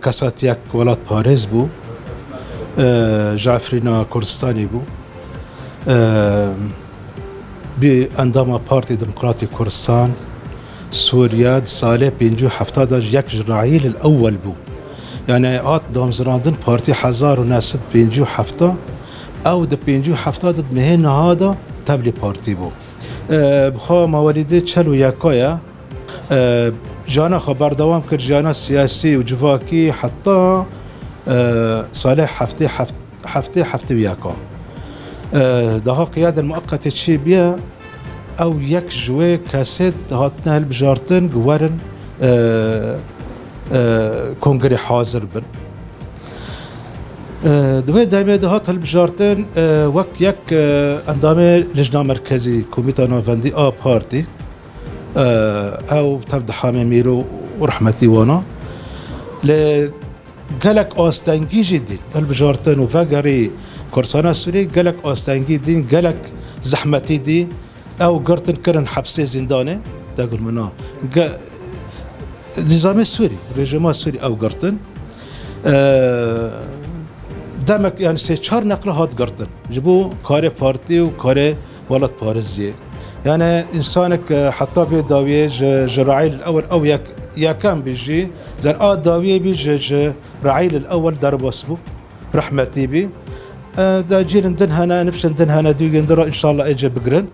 کەساتێک وڵات پارێز بوو جعفرینا کوردستانی بوو بێ ئەنداما پارتی دموکراتی کوردستان سووریا ساڵێ 1970 یەک ji رعیل الأول بوو یعنی هات دامزراندن پارتی 1957 ئەو di 1970 مهێ نەهادا تەبلی پارتی بوو بخوا ماوەلیدێ چەل و یەکایە جانا خۆ بەردەوام کرد ژیانە سیاسی و civakî heta ساڵێ هەفتێ و یەکا daha qiyadên mueqetê çê biye ew yek ji wê kesê hatine hilbijartin werin kongrê hazir bin di wê demê de hat hilbijartin wek yek endamê lijna merkezî Komîta Navendî a partî ew tev di Hamê Mîro û rehmetî wana lê gelek astengî jî dîn hilbijartin û vegerî Kurdistana Sûriyê gelek astengî dîn gelek zehmetî dî ew girtin kirin hepsê zindanê degul mina nîzamê Sûrî rejima Sûrî ew girtin demek yani sê çar neqle hat girtin ji bo karê partî û karê welat parêziyê yani insanek heta vê dawiyê ji Reîl Ewel ew yekem bî jî zen a dawiyê bî ji Reîl Ewel derbas bû rehmetî bî da cîrin din hene nifçin din hene dûgên dira înşallah êce bigirin